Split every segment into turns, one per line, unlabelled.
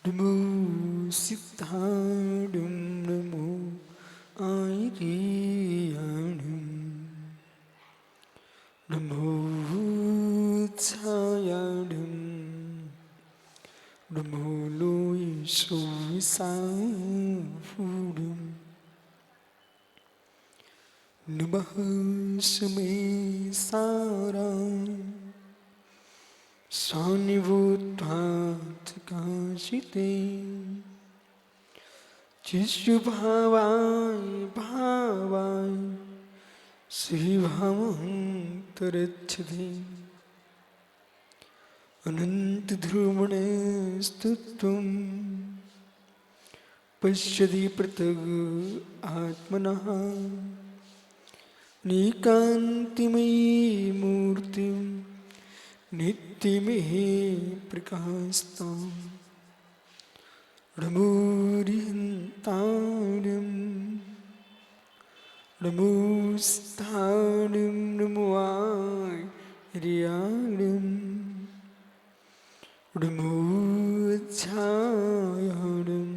नमो सिद्धाणं नमो आर्याणं नमो छायाणं नमो लोयसोऽसाफुडं नमः स्मे सारां सानिभूत्वात्काशिते चिशुभावाय भावाय श्रीभावं तरच्छते अनन्तध्रुवणे स्तुत्वं पश्यति पृथग् आत्मनः निकान्तिमयी मूर्तिं नित्यमेव प्रकाशताम् नमोरिहन्तारं नमो स्थानं नमो आर्याणं नमो छायाणं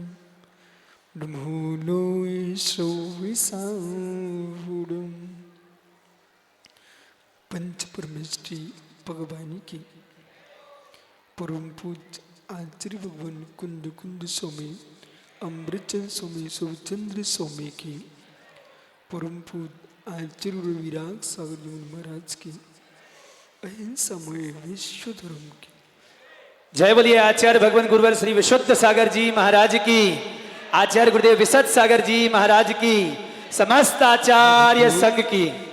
नमो लोयसोऽसाफुडं पंच परमेष्टि भगवानी की परम पूज्य आचार्य भगवान कुंद कुंद स्वामी अमृतचंद स्वामी सुचंद्र स्वामी की परम पूज्य आचार्य विराग सागर जी महाराज की अहिंसामय विश्व धर्म की
जय बोलिए आचार्य भगवान गुरुवर श्री विशुद्ध सागर जी महाराज की, आचार्य गुरुदेव विशद सागर जी महाराज की, समस्त आचार्य संघ की।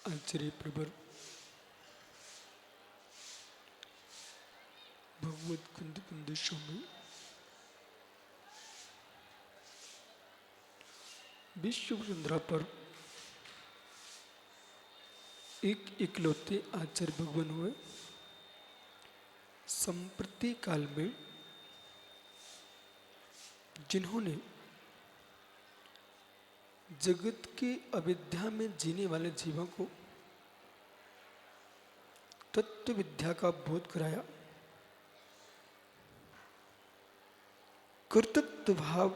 आचार्य प्रवर भगवत कुंद कुंद स्वामी विश्व वसुंधरा पर एक इकलौते आचार्य भगवान हुए। संप्रति काल में जिन्होंने जगत की अविद्या में जीने वाले जीवों को तत्व विद्या का बोध कराया, कर्तृत्व भाव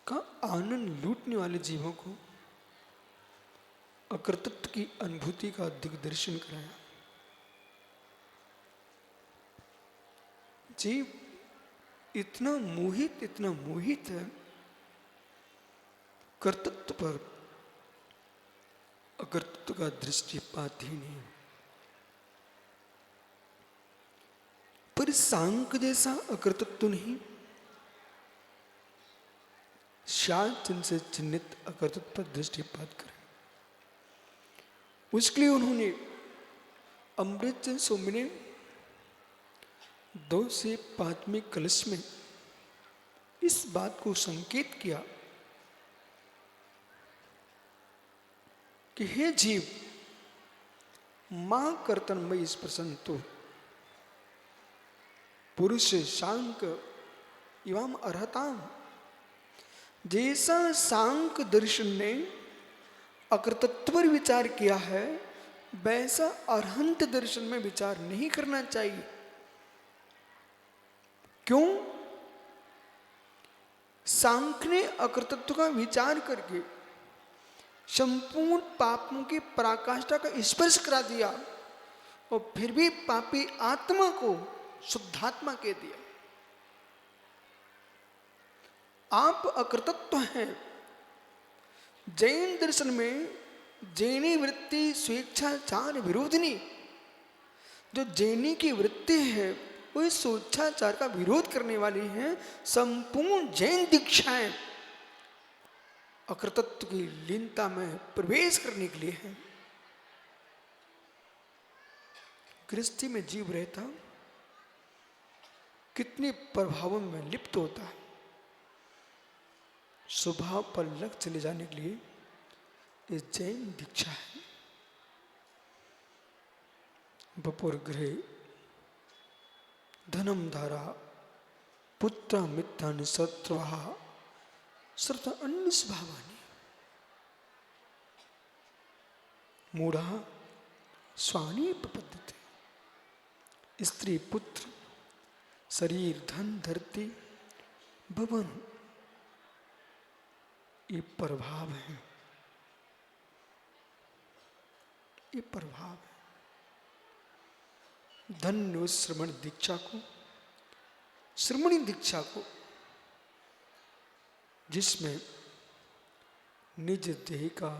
का आनंद लूटने वाले जीवों को अकर्तृत्व की अनुभूति का दिग्दर्शन कराया। जीव इतना मोहित है कर्तृत्व पर, अकर्तृत्व का दृष्टिपात ही नहीं। पर सांख्य जैसा अकर्तृत्व नहीं, शायद जिनसे चिन्हित अकर्तृत्व पर दृष्टिपात करें। उसके लिए उन्होंने अमृतचंद स्वामी ने 2 से 5वें कलश में इस बात को संकेत किया कि हे जीव, मां कर्तनमयी स्पर्शंतो पुरुष सांख्य एवं अर्हताम। जैसा सांख्य दर्शन ने अकर्तृत्व पर विचार किया है, वैसा अरहंत दर्शन में विचार नहीं करना चाहिए। क्यों? सांख्य ने अकर्तृत्व का विचार करके संपूर्ण पापों की पराकाष्ठा का स्पर्श करा दिया और फिर भी पापी आत्मा को शुद्धात्मा कह दिया। आप अकृतत्व हैं। जैन दर्शन में जैनी वृत्ति स्वेच्छाचार विरोधिनी, जो जैनी की वृत्ति है वो इस स्वेच्छाचार का विरोध करने वाली है। संपूर्ण जैन दीक्षाएं अकृतत्व की लीनता में प्रवेश करने के लिए है। गृहस्थी में जीव रहता कितने प्रभावों में लिप्त होता है। स्वभाव पर लग चले जाने के लिए ये जैन दीक्षा है। बपोर गृहे धनम धारा पुत्र मित्रान शत्रुहा सर्व अन्य स्वभावानी मूढ़ा स्वानी प्रपद्यते। स्त्री पुत्र शरीर धन धरती भवन ये प्रभाव है, ये प्रभाव है। धन्य श्रमण दीक्षा को, श्रमणी दीक्षा को, जिसमें निज देह का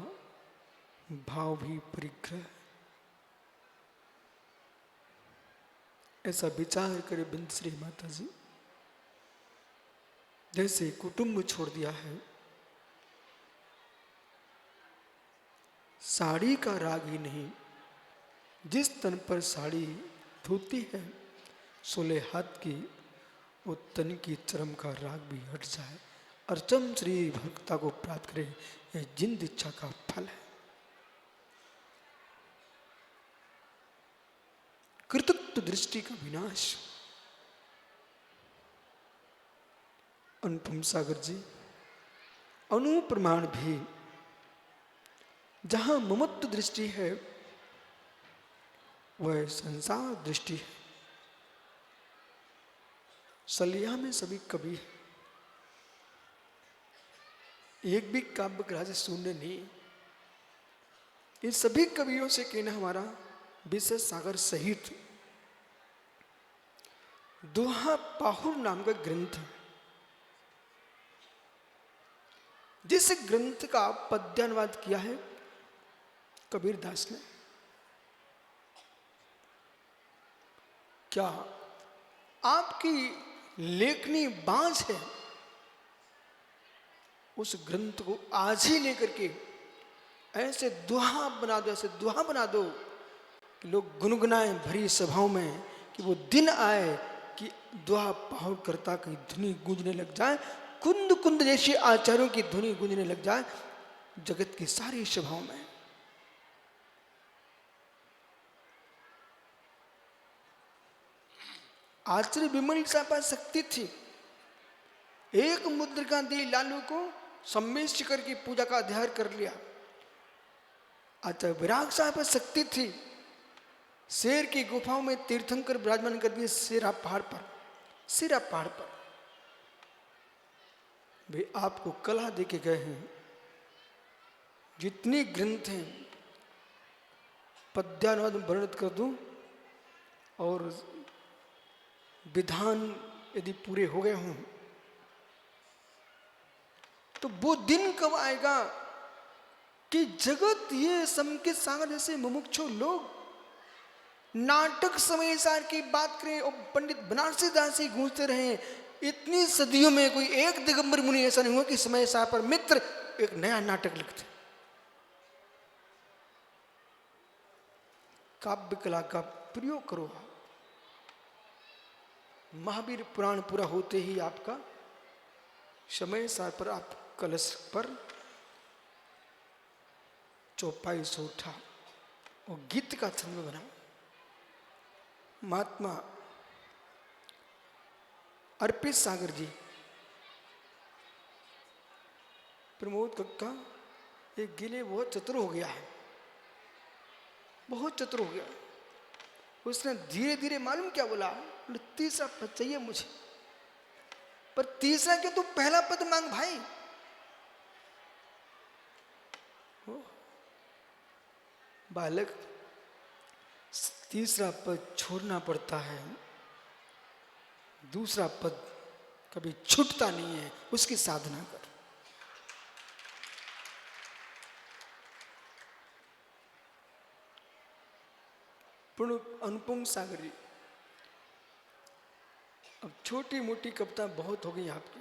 भाव भी परिग्रह, ऐसा विचार करे बिंद श्री माता जी। जैसे कुटुंब छोड़ दिया है, साड़ी का राग ही नहीं, जिस तन पर साड़ी धोती है 16 हाथ की, वो तन की चरम का राग भी हट जाए और चम श्री भक्ता को प्राप्त करे, यह जिंद इच्छा का फल है। कृतत्व दृष्टि का विनाश। अनुपम सागर जी, अनुप्रमाण भी जहां ममत्व दृष्टि है वह संसार दृष्टि है। सलिया में सभी कवि है, एक भी काव्य कला से शून्य नहीं। इन सभी कवियों से कहना हमारा विशेष सागर सहित दोहा पाहुर नाम का ग्रंथ है, जिस ग्रंथ का पद्यानुवाद किया है कबीर दास ने। क्या आपकी लेखनी बांझ है? उस ग्रंथ को आज ही लेकर के ऐसे दोहा बना दो, ऐसे दोहा बना दो कि लोग गुनगुनाएं भरी सभाओं में, कि वो दिन आए कि दोहा पाहुर करता की धुनी गूंजने लग जाए, कुंद कुंद जैसे आचार्यों की धुनी गूंजने लग जाए जगत की सारी सभाओं में। आचार्य विमल के पास शक्ति थी, एक मुद्रिका दी लालू को, सम्मेश करके पूजा का अध्याय कर लिया। आचार्य विराग साहब पर शक्ति थी, शेर की गुफाओं में तीर्थंकर विराजमान कर दिए, सिरा पहाड़ पर, सिरा पहाड़ पर। वे आपको कला दे के गए हैं। जितनी ग्रंथ हैं पद्यानुवाद वर्णित कर दूं और विधान यदि पूरे हो गए हों तो वो दिन कब आएगा कि जगत ये संकेत सागर जैसे मुमुक्षु लोग नाटक समय सार की बात करें और पंडित बनारसी दास ही गूंजते रहे। इतनी सदियों में कोई एक दिगंबर मुनि ऐसा नहीं हुआ कि समय सार पर मित्र एक नया नाटक लिखते। काव्य कला का प्रयोग करो। महावीर पुराण पूरा होते ही आपका समय सार पर आप कलश पर चौपाई से उठा और गीत का छंद बना। महात्मा अर्पित सागर जी, प्रमोद कक्का, एक गिले बहुत चतुर हो गया है, बहुत चतुर हो गया। उसने धीरे धीरे मालूम क्या बोला, तीसरा पद चाहिए मुझे। पर तीसरा क्यों, तू पहला पद मांग भाई। बालक, तीसरा पद छोड़ना पड़ता है, दूसरा पद कभी छूटता नहीं है, उसकी साधना कर। अनुपम सागर जी, अब छोटी मोटी कविता बहुत हो गई आपकी,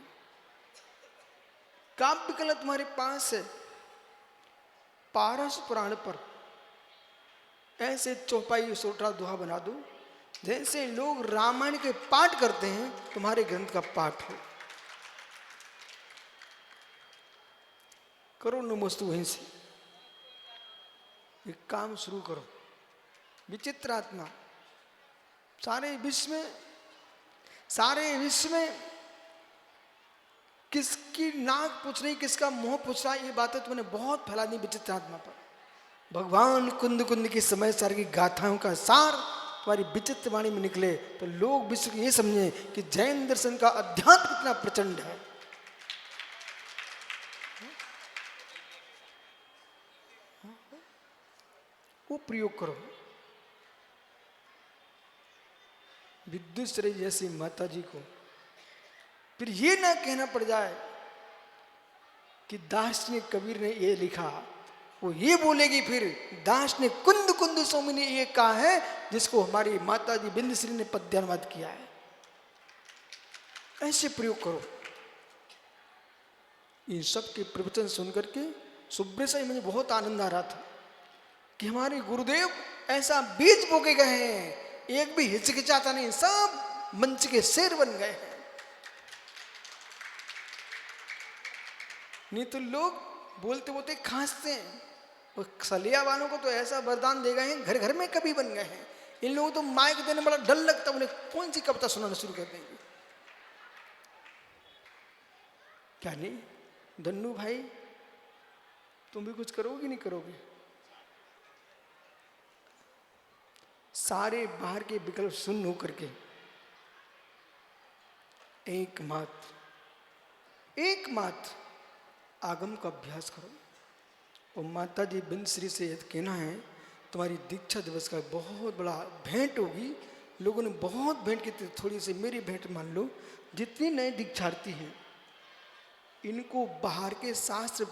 काव्य कला तुम्हारे पास है। पारस पुराण पर ऐसे चौपाई सोटा दोहा बना दो जैसे लोग रामायण के पाठ करते हैं, तुम्हारे ग्रंथ का पाठ हो। करो नमस्तु वहीं से एक काम शुरू करो। विचित्र आत्मा सारे विश्व में
सारे विश्व में किसकी नाक पूछ रही, किसका मुंह पूछ रहा, ये बातें तुमने बहुत फैला दी विचित्र आत्मा पर। भगवान कुंद कुंद की समय सार की गाथाओं का सार तुम्हारी विचित्र वाणी में निकले तो लोग विश्व को ये समझे कि जैन दर्शन का अध्यात्म कितना प्रचंड है। वो प्रयोग करो। विद्युत जैसी माता जी को फिर ये ना कहना पड़ जाए कि दार्शनिक कबीर ने ये लिखा, वो ये बोलेगी फिर दार्शनिक कुंद कुंद स्वामी ने ये कहा है, जिसको हमारी माता जी बिंदश्री ने पद्यानुवाद किया है। ऐसे प्रयोग करो। इन सब के प्रवचन सुनकर के सुब्रत से मुझे बहुत आनंद आ रहा था कि हमारे गुरुदेव ऐसा बीज बोके गए हैं, एक भी हिचकिचाता नहीं, सब मंच के शेर बन गए हैं। नहीं तो लोग बोलते बोलते खांसते हैं। और सलिया वालों को तो ऐसा वरदान दे गए हैं, घर घर में कभी बन गए हैं। इन लोगों तो माइक देने बड़ा डर लगता, उन्हें कौन सी कविता सुनाना शुरू कर देंगे। क्या नहीं धन्नू भाई, तुम भी कुछ करोगे नहीं करोगे? सारे बाहर के विकल्प सुन हो करके एकमात्र आगम का अभ्यास करो। और माता जी बिंदश्री से यदि कहना है तुम्हारी दीक्षा दिवस का बहुत बड़ा भेंट होगी। लोगों ने बहुत भेंट की थी, थोड़ी सी मेरी भेंट मान लो। जितनी नए दीक्षार्थी हैं इनको बाहर के शास्त्र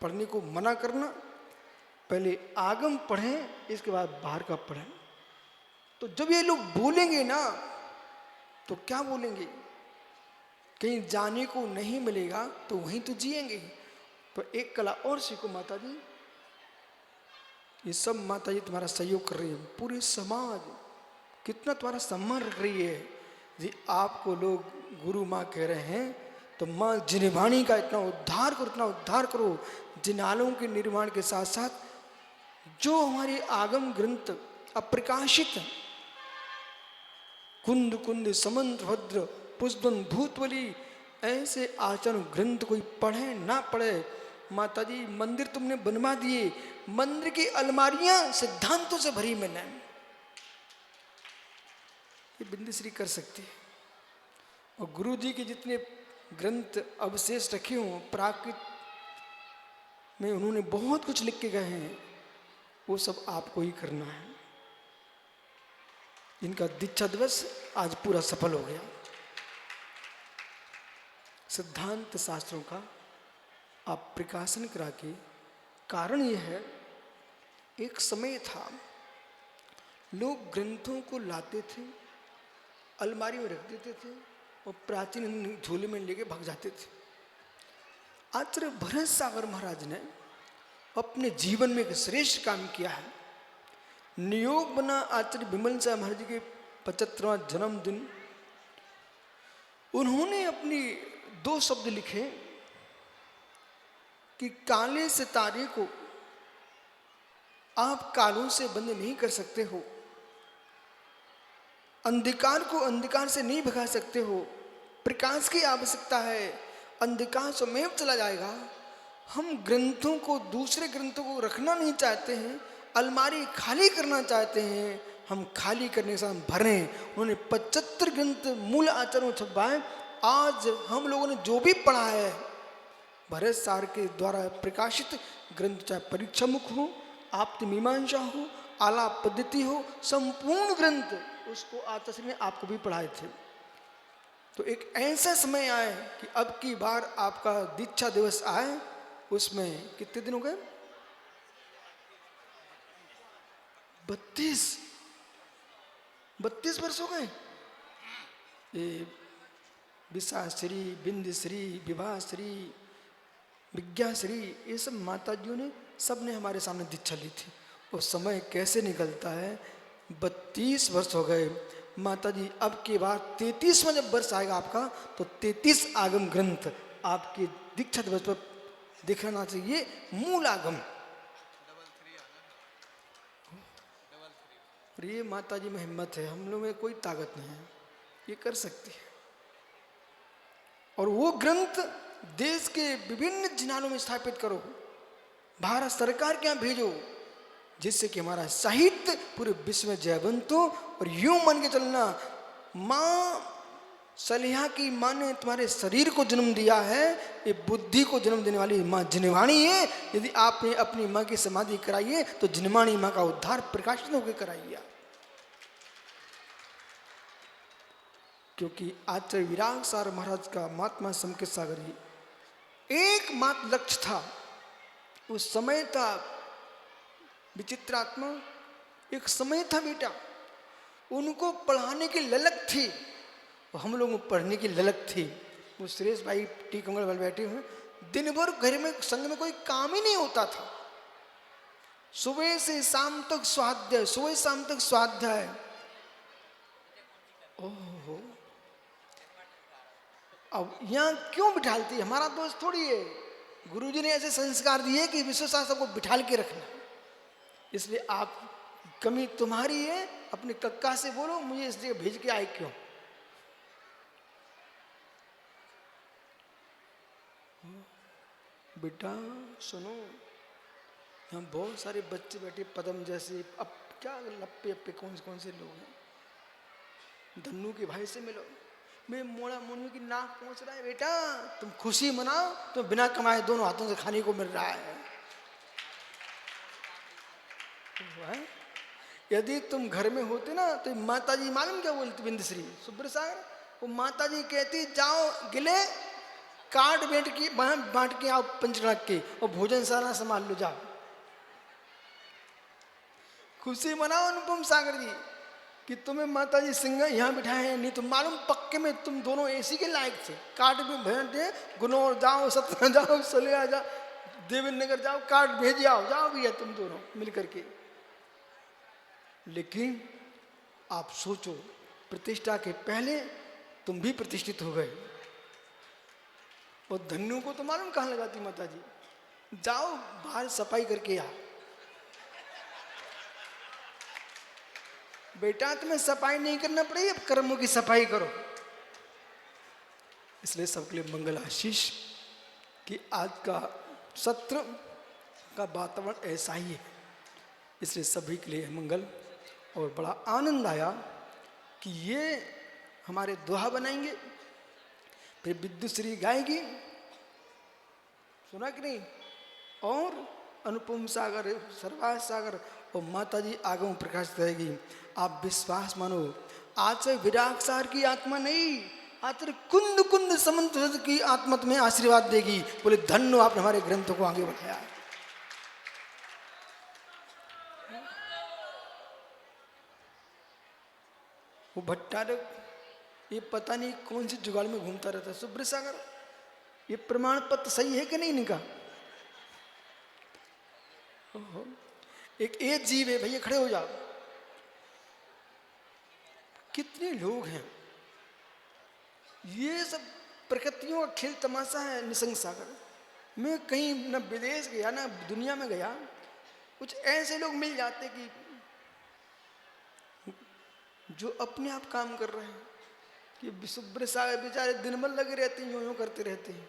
पढ़ने को मना करना, पहले आगम पढ़ें इसके बाद बाहर का पढ़ें। तो जब ये लोग बोलेंगे ना तो क्या बोलेंगे, कहीं जाने को नहीं मिलेगा तो वहीं तो जिएंगे। पर एक कला और सीखो माता जी, ये सब माता जी तुम्हारा सहयोग कर रही है, पूरे समाज कितना तुम्हारा सम्मान रख रही है जी। आपको लोग गुरु माँ कह रहे हैं तो माँ जिनवाणी का इतना उद्धार करो, इतना उद्धार करो। जिनालों के निर्माण के साथ साथ जो हमारे आगम ग्रंथ अप्रकाशित कुंद कुंद समंत भद्र पुष्पन भूतवली ऐसे आचरण ग्रंथ कोई पढ़े ना पढ़े, माता जी मंदिर तुमने बनवा दिए, मंदिर की अलमारियां सिद्धांतों से भरी मैंने, ये बिंदश्री कर सकती है। और गुरु जी के जितने ग्रंथ अवशेष रखे हों प्राकृत में, उन्होंने बहुत कुछ लिख के गए हैं, वो सब आपको ही करना है। इनका दीक्षा दिवस आज पूरा सफल हो गया। सिद्धांत शास्त्रों का आप प्रकाशन करा के, कारण यह है एक समय था लोग ग्रंथों को लाते थे, अलमारी में रख देते थे और प्राचीन झोले में लेके भाग जाते थे। आचार्य भरत सागर महाराज ने अपने जीवन में एक श्रेष्ठ काम किया है। नियोग बना आचार्य विमल शाह महाराज जी के 75वां जन्मदिन, उन्होंने अपनी 2 शब्द लिखे कि काले सितारे को आप कालों से बंद नहीं कर सकते हो, अंधकार को अंधकार से नहीं भगा सकते हो, प्रकाश की आवश्यकता है, अंधकार स्वयं चला जाएगा। हम ग्रंथों को, दूसरे ग्रंथों को रखना नहीं चाहते हैं, अलमारी खाली करना चाहते हैं, हम खाली करने के साथ भरें। उन्होंने 75 ग्रंथ मूल आचार्यों छपवाए। आज हम लोगों ने जो भी पढ़ा है भरत सार के द्वारा प्रकाशित ग्रंथ, चाहे परीक्षा मुख हो, आप्त मीमांसा हो, आलाप पद्धति हो, संपूर्ण ग्रंथ उसको आचार्य ने आपको भी पढ़ाए थे। तो एक ऐसा समय आए कि अब की बार आपका दीक्षा दिवस आए, उसमें कितने दिन हो गए? 32 वर्ष हो गए। ये विशाश्री, बिंदश्री, विभाश्री, विज्ञाश्री, ये सब माताजियों ने, सब ने हमारे सामने दीक्षा ली थी। और समय कैसे निकलता है, 32 वर्ष हो गए। माता जी अब के बाद 33वां जब वर्ष आएगा आपका, तो 33 आगम ग्रंथ आपके दीक्षा दिवस पर दिखाना चाहिए। मूल आगम और ये माता जी में हिम्मत है, हम लोग में कोई ताकत नहीं है। ये कर सकती है। और वो ग्रंथ देश के विभिन्न जिलाओं में स्थापित करो, भारत सरकार के यहाँ भेजो, जिससे कि हमारा साहित्य पूरे विश्व में जयवंत हो। और यूं मान के चलना, माँ सलिहा की माँ ने तुम्हारे शरीर को जन्म दिया है, ये बुद्धि को जन्म देने वाली माँ जिनवाणी है। यदि आपने अपनी माँ की समाधि कराई है तो जिनवाणी माँ का उद्धार प्रकाशित होकर कराइए। क्योंकि आचार्य विराग सागर महाराज का महात्मा समकेत सागर जी एकमात्र लक्ष्य था, उस समय था विचित्रात्मा, एक समय था बेटा, उनको पढ़ाने की ललक थी, हम लोगों को पढ़ने की ललक थी। वो सुरेश भाई टी कंगल वाले बैठे हुए, दिन भर घर में संग में कोई काम ही नहीं होता था, सुबह से शाम तक स्वाध्याय, सुबह शाम तक स्वाध्याय। ओहो, अब यहाँ क्यों बिठालती, हमारा दोस्त थोड़ी है। गुरुजी ने ऐसे संस्कार दिए कि विश्व शास्त्र को बिठाल के रखना, इसलिए आप कमी तुम्हारी है, अपने कक्का से बोलो मुझे इस जगह भेज के आए क्यों। बेटा सुनो, यहाँ बहुत सारे बच्चे बैठे पदम जैसे, अब क्या लप्पे अप्पे कौन से लोग हैं। धन्नू के भाई से मिलो, मैं मोड़ा मुन्नू की नाक पहुंच रहा है, बेटा तुम खुशी मनाओ, तो बिना कमाए दोनों हाथों से खाने को मिल रहा है। यदि तुम घर में होते ना तो माता जी मालूम क्या बोलती, बिंदश्री सुब्रसागर, वो माता जी कहती जाओ गिले काट बांट के आओ पंचड़क के, और भोजन सारा संभाल लो जाओ। खुशी मनाओ अनुपम सागर जी कि तुम्हें माता जी सिंह यहाँ बिठाए हैं, नहीं तो मालूम पक्के में तुम दोनों ऐसी के लायक थे। काट भी भेजे, गुनौर जाओ, सतना जाओ, सलिया जाओ, देवेंद्र नगर जाओ, काट भेज आओ, जाओ भैया तुम दोनों मिल करके। लेकिन आप सोचो, प्रतिष्ठा के पहले तुम भी प्रतिष्ठित हो गए, और धन्यू को तो मालूम कहाँ लगाती माता जी, जाओ बाहर सफाई करके आ। बेटा तुम्हें सफाई नहीं करना पड़ेगी, अब कर्मों की सफाई करो। इसलिए सबके लिए मंगल आशीष कि आज का सत्र का वातावरण ऐसा ही है, इसलिए सभी के लिए मंगल। और बड़ा आनंद आया कि ये हमारे दोहा बनाएंगे, फिर विद्युश्री गाएगी, सुना कि नहीं, और अनुपम सागर, सर्वास सागर और माता जी आगम प्रकाशित रहेगी। आप विश्वास मानो, आचार्य विराग सागर की आत्मा नहीं, आचार्य कुंद कुंद समन्त की आत्मा तुम्हें आशीर्वाद देगी। बोले धन्य आपने हमारे ग्रंथों को आगे बढ़ाया। वो भट्टारक ये पता नहीं कौन सी जुगाड़ में घूमता रहता है। सुब्र सागर, ये प्रमाण पत्र सही है कि नहीं इनका? एक जीव है भैया, खड़े हो जाओ। कितने लोग हैं, ये सब प्रकृतियों का खेल तमाशा है। निसंग सागर, मैं कहीं न विदेश गया ना दुनिया में गया, कुछ ऐसे लोग मिल जाते कि जो अपने आप काम कर रहे हैं, कि सुब्र सागर बेचारे दिन भर लगे रहते हैं, यूं करते रहते हैं,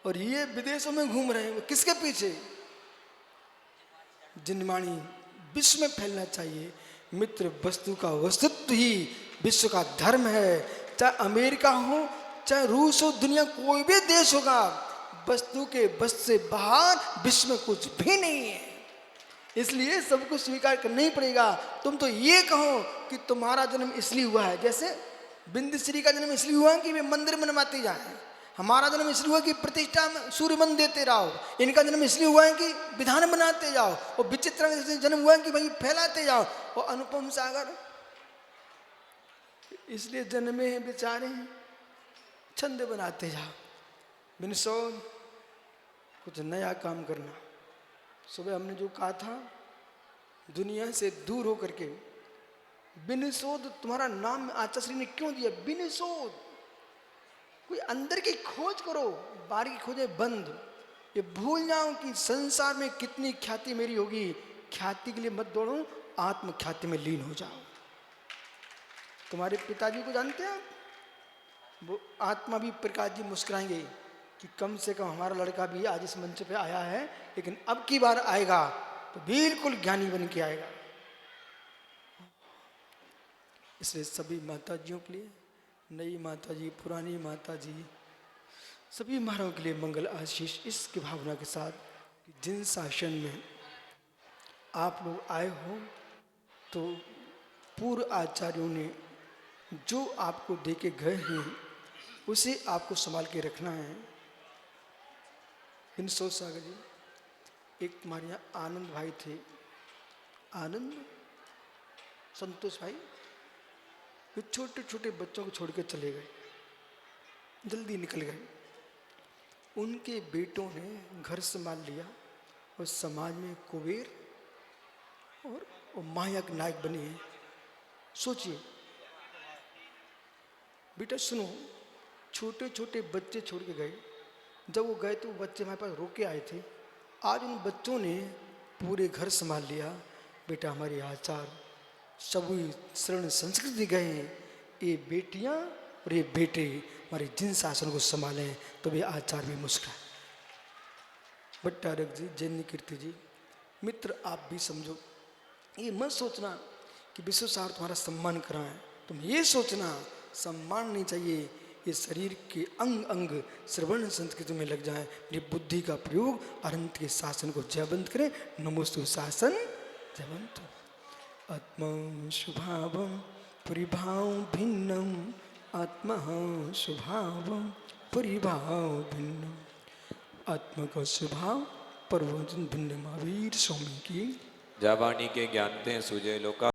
और ये विदेशों में घूम रहे हैं। वो किसके पीछे? जिनवाणी विश्व में फैलना चाहिए। मित्र वस्तु का वस्तुत्व ही विश्व का धर्म है। चाहे अमेरिका हो, चाहे रूस हो, दुनिया कोई भी देश होगा, वस्तु के बस से बाहर विश्व में कुछ भी नहीं है। इसलिए सबको स्वीकार करना ही पड़ेगा। तुम तो ये कहो कि तुम्हारा जन्म इसलिए हुआ है, जैसे बिंदश्री का जन्म इसलिए हुआ कि वे मंदिर बनवाते जाए, हमारा जन्म इसलिए हुआ कि प्रतिष्ठा में सूर्य मन देते रहो, इनका जन्म इसलिए हुआ है कि विधान बनाते जाओ, और विचित्र का जन्म हुआ है कि भाई फैलाते जाओ, और अनुपम सागर इसलिए जन्मे हैं बेचारे, छंद बनाते जाओ। बिनसोद कुछ नया काम करना। सुबह हमने जो कहा था, दुनिया से दूर होकर के, बिनसोद तुम्हारा नाम आचार्य ने क्यों दिया? बिनसोद, कोई अंदर की खोज करो, बाहर की खोजें बंद। ये भूल जाओ कि संसार में कितनी ख्याति मेरी होगी, ख्याति के लिए मत दौड़ो, आत्म ख्याति में लीन हो जाओ। तुम्हारे पिताजी को जानते हैं आप? वो आत्मा भी प्रकाश जी मुस्कुराएंगे कि कम से कम हमारा लड़का भी आज इस मंच पे आया है, लेकिन अब की बार आएगा तो बिल्कुल ज्ञानी बन के आएगा। इसलिए सभी माताजियों के लिए, नई माताजी, पुरानी माताजी, सभी महाराजों के लिए मंगल आशीष इसकी भावना के साथ कि जिन शासन में आप लोग आए हो तो पूर्व आचार्यों ने जो आपको दे के गए हैं उसे आपको संभाल के रखना है। इन सोच सागर जी, एक तुम्हारे यहाँ आनंद भाई थे, आनंद संतोष भाई, वे छोटे छोटे बच्चों को छोड़ के चले गए, जल्दी निकल गए। उनके बेटों ने घर संभाल लिया और समाज में कुबेर और माया के नायक बने हैं। सोचिए बेटा, सुनो, छोटे छोटे बच्चे छोड़ के गए। जब वो गए तो वो बच्चे हमारे पास रोके आए थे। आज उन बच्चों ने पूरे घर संभाल लिया। बेटा, हमारे आचार सभी शरण संस्कृति गए हैं, ये बेटियां और ये बेटे हमारे जिन शासन को संभालें तो वे आचार भी मुस्कुराए। भट्टारक जी, जैन कीर्ति जी, मित्र आप भी समझो, ये मत सोचना कि विश्व सार तुम्हारा सम्मान कराएं। तुम ये सोचना सम्मान नहीं चाहिए, ये शरीर के अंग अंग श्रवण संस्कृति में लग जाए। मेरी बुद्धि का प्रयोग अनंत के शासन को जयवंत करें। नमोस्तु शासन जयवंत। आत्मा स्वभावम परिभाव भिन्नम, आत्मा स्वभाव परिभाव भिन्नम। आत्मा का स्वभाव परवचन भिन्न। महावीर स्वामी की
जाबानी के ज्ञानते सूझे लोका